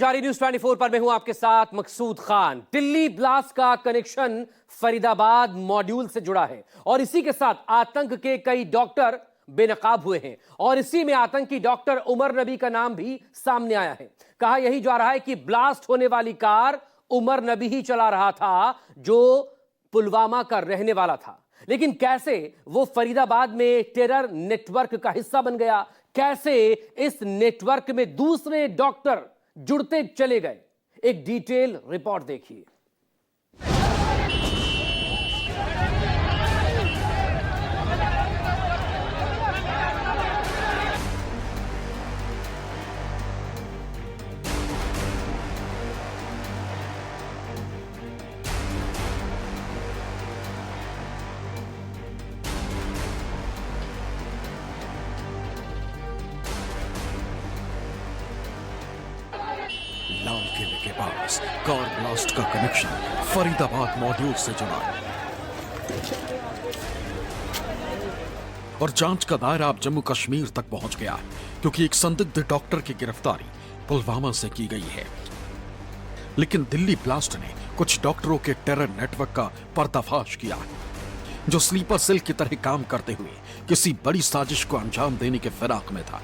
जारी न्यूज 24 पर मैं हूं आपके साथ मकसूद खान। दिल्ली ब्लास्ट का कनेक्शन फरीदाबाद मॉड्यूल से जुड़ा है और इसी के साथ आतंक के कई डॉक्टर बेनकाब हुए हैं और इसी में आतंकी डॉक्टर उमर नबी का नाम भी सामने आया है। कहा यही जा रहा है कि ब्लास्ट होने वाली कार उमर नबी ही चला रहा था जो पुलवामा का रहने वाला था, लेकिन कैसे वो फरीदाबाद में टेरर नेटवर्क का हिस्सा बन गया, कैसे इस नेटवर्क में दूसरे डॉक्टर जुड़ते चले गए, एक डिटेल रिपोर्ट देखिए। लाल किले के पास कार ब्लास्ट का कनेक्शन फरीदाबाद मॉड्यूल से जुड़ा और जांच का दायरा अब जम्मू कश्मीर तक पहुंच गया है, क्योंकि एक संदिग्ध डॉक्टर की गिरफ्तारी पुलवामा से की गई है। लेकिन दिल्ली ब्लास्ट ने कुछ डॉक्टरों के टेरर नेटवर्क का पर्दाफाश किया है, जो स्लीपर सेल की तरह काम करते हुए किसी बड़ी साजिश को अंजाम देने के फिराक में था।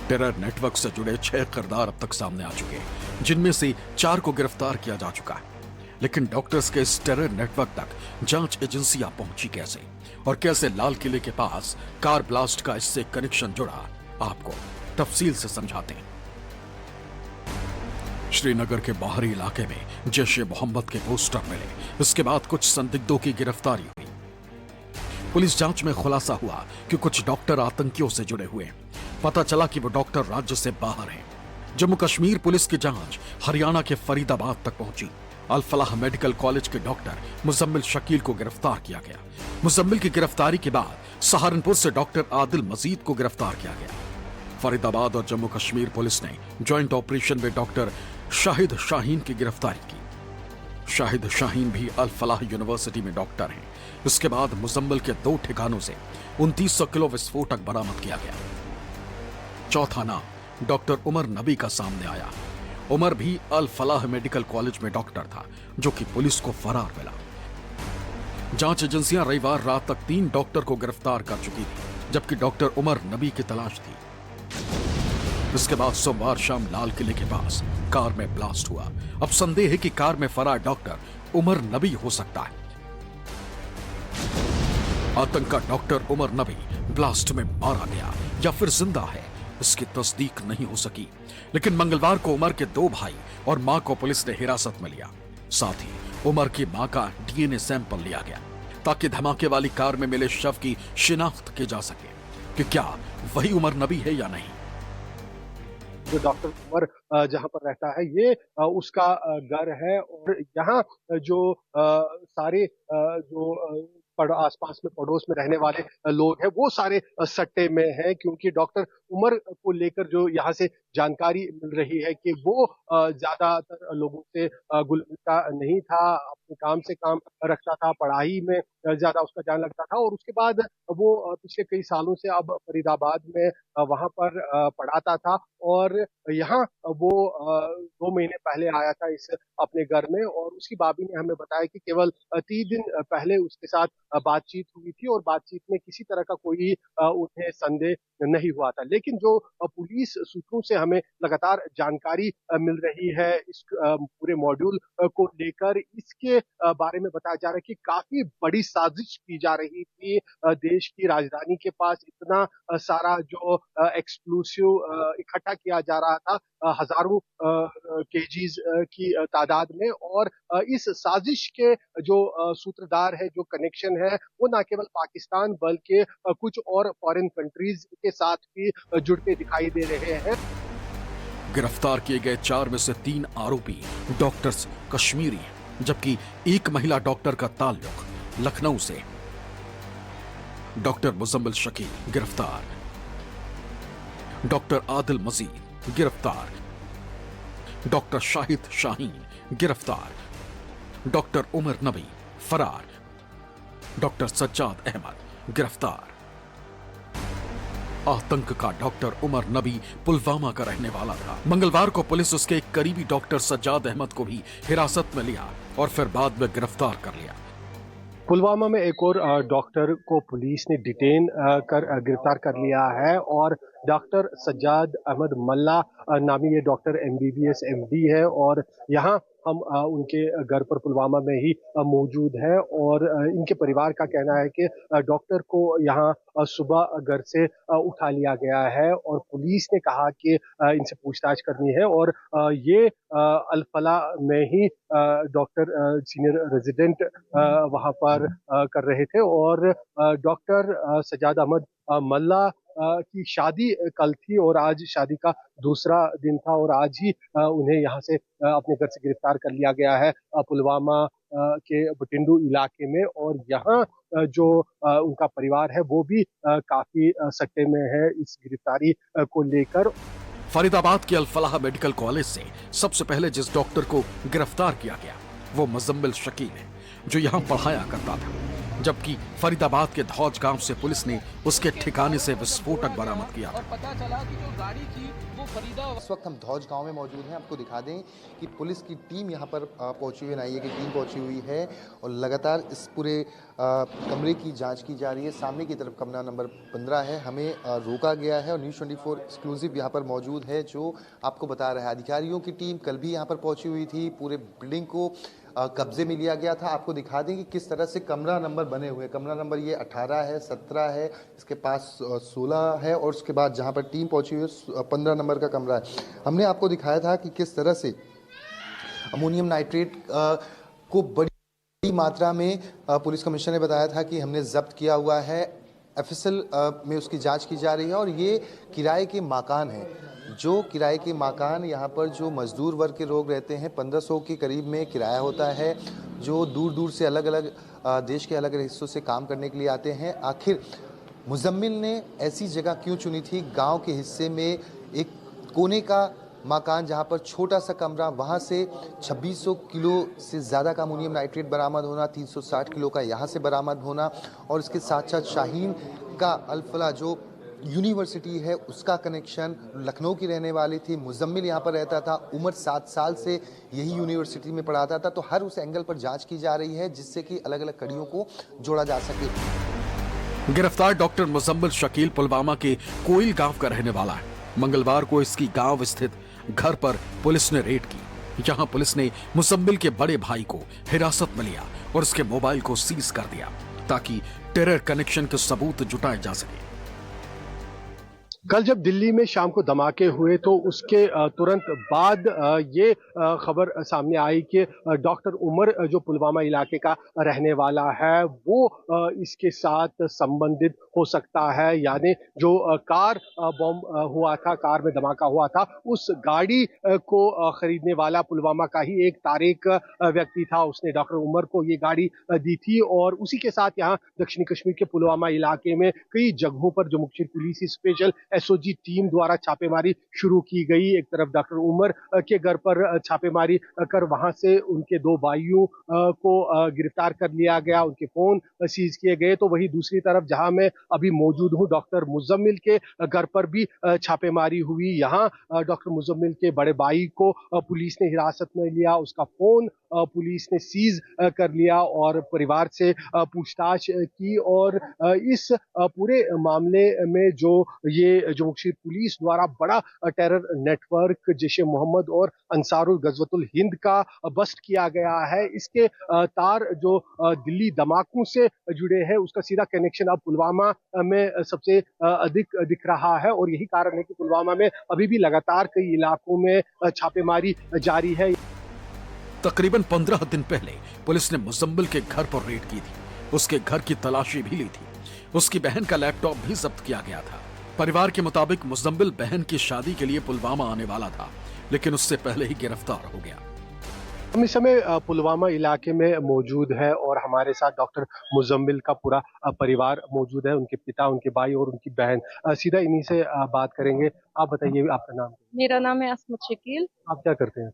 टेरर नेटवर्क से जुड़े 6 किरदार अब तक सामने आ चुके हैं, जिनमें से 4 को गिरफ्तार किया जा चुका है। लेकिन डॉक्टर्स के इस टेरर नेटवर्क तक जांच एजेंसियां पहुंची कैसे और कैसे लाल किले के पास कार ब्लास्ट का इससे कनेक्शन जुड़ा, आपको तफसील से समझाते हैं। श्रीनगर के बाहरी इलाके में जैश-ए मोहम्मद के पोस्टर मिले, इसके बाद कुछ संदिग्धों की गिरफ्तारी हुई। पुलिस जांच में खुलासा हुआ कि कुछ डॉक्टर आतंकियों से जुड़े हुए हैं। पता चला कि वो डॉक्टर राज्य से बाहर हैं। जम्मू कश्मीर पुलिस की जांच हरियाणा के फरीदाबाद तक पहुंची। अल फलाह मेडिकल कॉलेज के डॉक्टर मुजम्मिल शकील को गिरफ्तार किया गया। मुजम्मिल की गिरफ्तारी के बाद सहारनपुर से डॉक्टर आदिल मजीद को गिरफ्तार किया गया। फरीदाबाद और जम्मू कश्मीर पुलिस ने ज्वाइंट ऑपरेशन में डॉक्टर शाहिद शाहीन की गिरफ्तारी की। शाहिद शाहीन भी अल फलाह यूनिवर्सिटी में डॉक्टर हैं। इसके बाद मुजम्मिल के 2 ठिकानों से 2900 किलो विस्फोटक बरामद किया गया। चौथा नाम डॉक्टर उमर नबी का सामने आया। उमर भी अल फलाह मेडिकल कॉलेज में डॉक्टर था, जो कि पुलिस को फरार मिला। जांच एजेंसियां रविवार रात तक 3 डॉक्टर को गिरफ्तार कर चुकी थी, जबकि डॉक्टर उमर नबी की तलाश थी। इसके बाद सोमवार शाम लाल किले के पास कार में ब्लास्ट हुआ। अब संदेह है कि कार में फरार डॉक्टर उमर नबी हो सकता है। आतंक का डॉक्टर उमर नबी ब्लास्ट में मारा गया या फिर जिंदा है, इसकी तस्दीक नहीं हो सकी। लेकिन मंगलवार को उमर के 2 भाई और मां को पुलिस ने हिरासत में लिया। साथ ही उमर की मां का डीएनए सैंपल लिया गया, ताकि धमाके वाली कार में मिले शव की शिनाख्त की जा सके कि क्या वही उमर नबी है या नहीं। जो डॉक्टर उमर जहां पर रहता है, ये उसका घर है और यहाँ जो सारे जो आसपास में पड़ोस में रहने वाले लोग हैं, वो सारे सट्टे में हैं, क्योंकि डॉक्टर उमर को लेकर जो यहाँ से जानकारी मिल रही है कि वो ज्यादातर लोगों से घुल मिलता नहीं था, अपने काम से काम रखता था, पढ़ाई में ज्यादा उसका ध्यान लगता था और उसके बाद वो पिछले कई सालों से अब फरीदाबाद में वहां पर पढ़ाता था और यहाँ वो 2 महीने पहले आया था इस अपने घर में और उसकी भाभी ने हमें बताया कि केवल 3 दिन पहले उसके साथ बातचीत हुई थी और बातचीत में किसी तरह का कोई उन्हें संदेह नहीं हुआ था। लेकिन जो पुलिस सूत्रों से हमें लगातार जानकारी मिल रही है इस पूरे मॉड्यूल को लेकर, इसके बारे में बताया जा रहा है कि काफी बड़ी साजिश की जा रही थी। देश की राजधानी के पास इतना सारा जो एक्सप्लोसिव इकट्ठा किया जा रहा था, हजारों केजीज की तादाद में, और इस साजिश के जो सूत्रधार है, जो कनेक्शन है, वो न केवल पाकिस्तान बल्कि कुछ और फॉरेन कंट्रीज के साथ भी जुड़ते दिखाई दे रहे हैं। गिरफ्तार किए गए 4 में से 3 आरोपी डॉक्टर्स कश्मीरी हैं, जबकि एक महिला डॉक्टर का ताल्लुक लखनऊ से। डॉक्टर मुजम्मिल शकील गिरफ्तार, डॉक्टर आदिल मजीद गिरफ्तार, डॉक्टर शाहिद शाहीन गिरफ्तार, डॉक्टर उमर नबी फरार। डॉक्टर सज्जाद अहमद गिरफ्तार। आतंक का डॉक्टर उमर नबी पुलवामा का रहने वाला था। मंगलवार को पुलिस उसके एक करीबी डॉक्टर सज्जाद अहमद को भी हिरासत में लिया और फिर बाद में गिरफ्तार कर लिया। पुलवामा में एक और डॉक्टर को पुलिस ने डिटेन कर गिरफ्तार कर लिया है और डॉक्टर सज्जाद अहमद मल्ला नामी ये डॉक्टर MBBS MD है और यहाँ हम उनके घर पर पुलवामा में ही मौजूद है और इनके परिवार का कहना है कि डॉक्टर को यहाँ सुबह घर से उठा लिया गया है और पुलिस ने कहा कि इनसे पूछताछ करनी है और ये अल-फला में ही डॉक्टर सीनियर रेजिडेंट वहाँ पर कर रहे थे और डॉक्टर सज्जाद अहमद मल्ला की शादी कल थी और आज शादी का दूसरा दिन था और आज ही उन्हें यहाँ से अपने घर से गिरफ्तार कर लिया गया है पुलवामा के बटिंडू इलाके में और यहाँ जो उनका परिवार है वो भी काफी सट्टे में है इस गिरफ्तारी को लेकर। फरीदाबाद के अल-फलाह मेडिकल कॉलेज से सबसे पहले जिस डॉक्टर को गिरफ्तार किया गया वो मुजम्मिल शकील है, जो यहाँ पढ़ाया करता था, जबकि फरीदाबाद के धौज गांव से पुलिस ने उसके ठिकाने से विस्फोटक बरामद किया था। पता चला कि जो गाड़ी थी वो फरीदाबाद। इस वक्त हम धौज गांव में मौजूद हैं। आपको दिखा दें कि पुलिस की टीम यहाँ पर पहुंची हुई है, NIA की टीम पहुंची हुई है और लगातार इस पूरे कमरे की जांच की जा रही है। सामने की तरफ कमरा नंबर 15 है, हमें रोका गया है और न्यूज़ 24 एक्सक्लूसिव यहाँ पर मौजूद है जो आपको बता रहा है। अधिकारियों की टीम कल भी यहाँ पर पहुंची हुई थी, पूरे बिल्डिंग को कब्जे में लिया गया था। आपको दिखा दें कि किस तरह से कमरा नंबर बने हुए। कमरा नंबर ये 18 है, 17 है, इसके पास 16 है और उसके बाद जहाँ पर टीम पहुंची हुई है 15 नंबर का कमरा है। हमने आपको दिखाया था कि किस तरह से अमोनियम नाइट्रेट को बड़ी मात्रा में पुलिस कमिश्नर ने बताया था कि हमने जब्त किया हुआ है। FSL में उसकी जांच की जा रही है और ये किराए के मकान हैं। जो किराए के मकान यहाँ पर जो मजदूर वर्ग के लोग रहते हैं 1500 के करीब में किराया होता है, जो दूर दूर से अलग अलग देश के अलग अलग हिस्सों से काम करने के लिए आते हैं। आखिर मुजम्मिल ने ऐसी जगह क्यों चुनी थी? गांव के हिस्से में एक कोने का मकान जहां पर छोटा सा कमरा, वहां से 2600 किलो से ज़्यादा का अमोनियम नाइट्रेट बरामद होना, 360 किलो का यहाँ से बरामद होना और इसके साथ साथ शाहीन का अल-फलाह जो यूनिवर्सिटी है उसका कनेक्शन। लखनऊ की रहने वाली थी, मुजम्मिल यहाँ पर रहता था, उम्र 7 साल से यही यूनिवर्सिटी में पढ़ाता था। तो हर उस एंगल पर जांच की जा रही है जिससे कि अलग अलग कड़ियों को जोड़ा जा सके। गिरफ्तार डॉक्टर मुजम्मिल शकील पुलवामा के कोइल गांव का रहने वाला है। मंगलवार को इसकी गांव स्थित घर पर पुलिस ने रेड की। यहां पुलिस ने मुजम्मिल के बड़े भाई को हिरासत में लिया और उसके मोबाइल को सीज कर दिया ताकि टेरर कनेक्शन के सबूत जुटाए जा सके। कल जब दिल्ली में शाम को धमाके हुए तो उसके तुरंत बाद ये खबर सामने आई कि डॉक्टर उमर जो पुलवामा इलाके का रहने वाला है वो इसके साथ संबंधित हो सकता है। यानी जो कार बॉम्ब हुआ था, कार में धमाका हुआ था, उस गाड़ी को खरीदने वाला पुलवामा का ही एक तारिक व्यक्ति था। उसने डॉक्टर उमर को ये गाड़ी दी थी और उसी के साथ यहाँ दक्षिणी कश्मीर के पुलवामा इलाके में कई जगहों पर जम्मू कश्मीर पुलिस की स्पेशल SOG टीम द्वारा छापेमारी शुरू की गई। एक तरफ डॉक्टर उमर के घर पर छापेमारी कर वहां से उनके 2 भाइयों को गिरफ्तार कर लिया गया, उनके फोन सीज किए गए। तो वही दूसरी तरफ जहां मैं अभी मौजूद हूं, डॉक्टर मुजम्मिल के घर पर भी छापेमारी हुई। यहाँ डॉक्टर मुजम्मिल के बड़े भाई को पुलिस ने हिरासत में लिया, उसका फोन पुलिस ने सीज कर लिया और परिवार से पूछताछ की और इस पूरे मामले में जो ये जम्मू कश्मीर पुलिस द्वारा बड़ा टेरर नेटवर्क जैशे मोहम्मद और अंसारुल गजवतुल हिंद का बस्ट किया गया है, इसके तार जो दिल्ली धमाकों से जुड़े हैं उसका सीधा कनेक्शन अब पुलवामा में सबसे अधिक दिख रहा है और यही कारण है कि पुलवामा में अभी भी लगातार कई इलाकों में छापेमारी जारी है। तकरीबन 15 दिन पहले पुलिस ने मुजम्मिल के घर पर रेड की थी, उसके घर की तलाशी भी ली थी, उसकी बहन का लैपटॉप भी जब्त किया गया था। परिवार के मुताबिक मुजम्मिल बहन की शादी के लिए पुलवामा आने वाला था, लेकिन उससे पहले ही गिरफ्तार हो गया। हम इस समय पुलवामा इलाके में मौजूद है और हमारे साथ डॉक्टर मुजम्मिल का पूरा परिवार मौजूद है, उनके पिता, उनके भाई और उनकी बहन। सीधा इन्हीं से बात करेंगे। आप बताइए आपका नाम? मेरा नाम है असमत शकील। आप क्या करते हैं?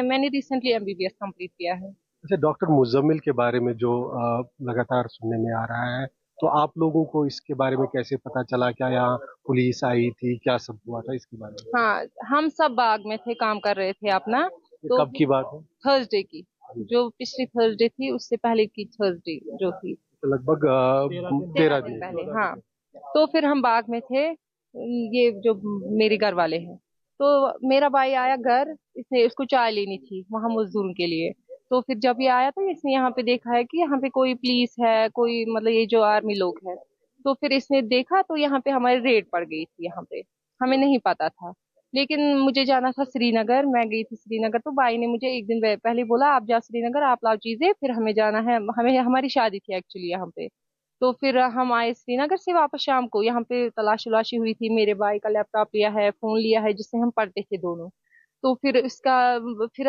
मैंने रिसेंटली MBBS कंप्लीट किया है। अच्छा, डॉक्टर मुजम्मिल के बारे में जो लगातार सुनने में आ रहा है, तो आप लोगों को इसके बारे में कैसे पता चला? क्या यहाँ पुलिस आई थी? क्या सब हुआ था इसके बारे में? हाँ, हम सब बाग में थे, काम कर रहे थे अपना। ये तो कब की बात है? थर्सडे की, जो पिछली थर्सडे थी उससे पहले की थर्सडे जो थी, तो लगभग 13 दिन पहले। हाँ, तो फिर हम बाग में थे, ये जो मेरे घर वाले हैं। तो मेरा भाई आया घर, इसने उसको चाय लेनी थी वहां मजदूरों के लिए। तो फिर जब ये आया तो इसने यहाँ पे देखा है कि यहाँ पे कोई पुलिस है, कोई मतलब ये जो आर्मी लोग हैं। तो फिर इसने देखा तो यहाँ पे हमारी रेड पड़ गई थी यहाँ पे, हमें नहीं पता था। लेकिन मुझे जाना था श्रीनगर, मैं गई थी श्रीनगर। तो भाई ने मुझे एक दिन पहले बोला आप जाओ श्रीनगर, आप लाओ चीजें, फिर हमें जाना है, हमें हमारी शादी थी एक्चुअली यहाँ पे। तो फिर हम आए श्रीनगर से वापस शाम को, यहाँ पे तलाशी उलाशी हुई थी, मेरे भाई का लैपटॉप लिया है, फोन लिया है जिससे हम पढ़ते थे दोनों। तो फिर इसका फिर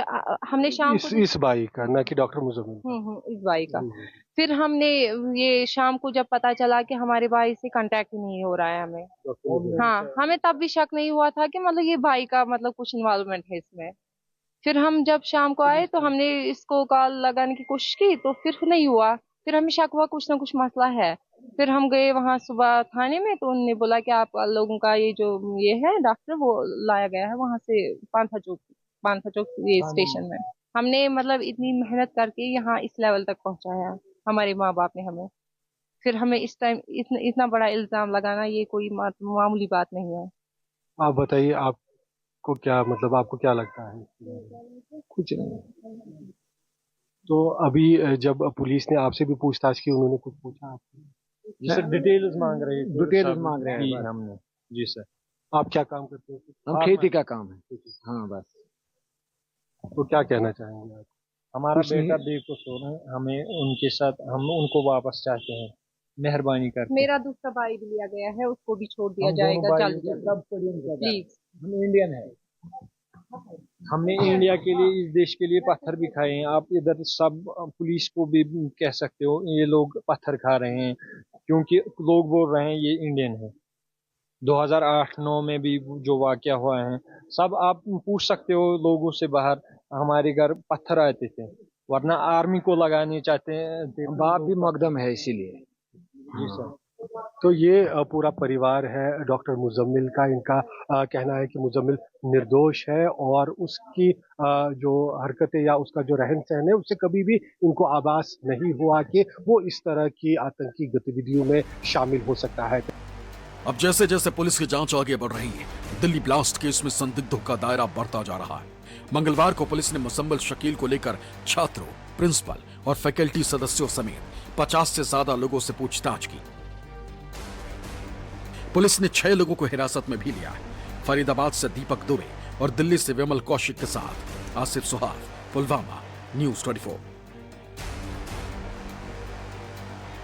हमने शाम को इस बाई का, ना कि डॉक्टर मुजम्मिल का? इस भाई का। हम्म, फिर हमने ये शाम को जब पता चला कि हमारे भाई से कांटेक्ट नहीं हो रहा है हमें, डॉक्टर मुजम्मिल। हाँ, हमें तब भी शक नहीं हुआ था कि मतलब ये भाई का मतलब कुछ इन्वॉल्वमेंट है इसमें। फिर हम जब शाम को आए तो हमने इसको कॉल लगाने की कोशिश की तो फिर नहीं हुआ। फिर हमें शक हुआ कुछ ना कुछ मसला है। फिर हम गए वहां सुबह थाने में, तो उन्होंने बोला कि आप लोगों का ये जो ये है डॉक्टर, वो लाया गया है वहां से पांथा चौक ये स्टेशन में। हमने मतलब इतनी मेहनत करके यहाँ इस लेवल तक पहुंचाया है हमारे माँ बाप ने हमें। फिर हमें इस टाइम इतना बड़ा इल्जाम लगाना ये कोई मामूली बात नहीं है। आप बताइए, आपको क्या मतलब, आपको क्या लगता है? कुछ नहीं। तो अभी जब पुलिस ने आपसे भी पूछताछ की, उन्होंने कुछ पूछा आपसे? जी सर, डिटेल्स मांग रहे हैं। डिटेल्स मांग रहे हैं जी बस। हमने। जी सर। आप क्या काम करते हो? हम खेती का काम है। हाँ बस। तो क्या कहना चाहेंगे आप? हमारा कुछ नहीं। बेटा बेकसूर है, हमें उनके साथ, हम उनको वापस चाहते हैं, मेहरबानी करके। मेरा दूसरा भाई भी लिया गया है, उसको भी छोड़ दिया हम दोनों जाएगा भाई जल्द सब कोरियन का प्लीज। हम इंडियन है। हमने इंडिया के लिए, इस देश के लिए पत्थर भी खाए हैं। आप इधर सब पुलिस को भी कह सकते हो ये लोग पत्थर खा रहे हैं, क्योंकि लोग बोल रहे हैं ये इंडियन है। 2008-9 में भी जो वाकया हुआ है, सब आप पूछ सकते हो लोगों से बाहर, हमारे घर पत्थर आते थे, वरना आर्मी को लगाने चाहते हैं। बाप भी मकदम है इसीलिए। जी सर। तो ये पूरा परिवार है डॉक्टर मुजम्मिल का। इनका कहना है कि मुजम्मिल निर्दोष है और उसकी जो हरकतें या उसका जो रहन सहन है, उससे कभी भी इनको आभास नहीं हुआ कि वो इस तरह की आतंकी गतिविधियों में शामिल हो सकता है। अब जैसे जैसे पुलिस की जांच आगे बढ़ रही है, दिल्ली ब्लास्ट केस में संदिग्धों का दायरा बढ़ता जा रहा है। मंगलवार को पुलिस ने मुसम्मल शकील को लेकर छात्रों, प्रिंसिपल और फैकल्टी सदस्यों समेत 50 से ज्यादा लोगों से पूछताछ की। पुलिस ने 6 लोगों को हिरासत में भी लिया है। फरीदाबाद से दीपक दुबे और दिल्ली से विमल कौशिक के साथ आसिफ सुहाग, पुलवामा, न्यूज़ 24।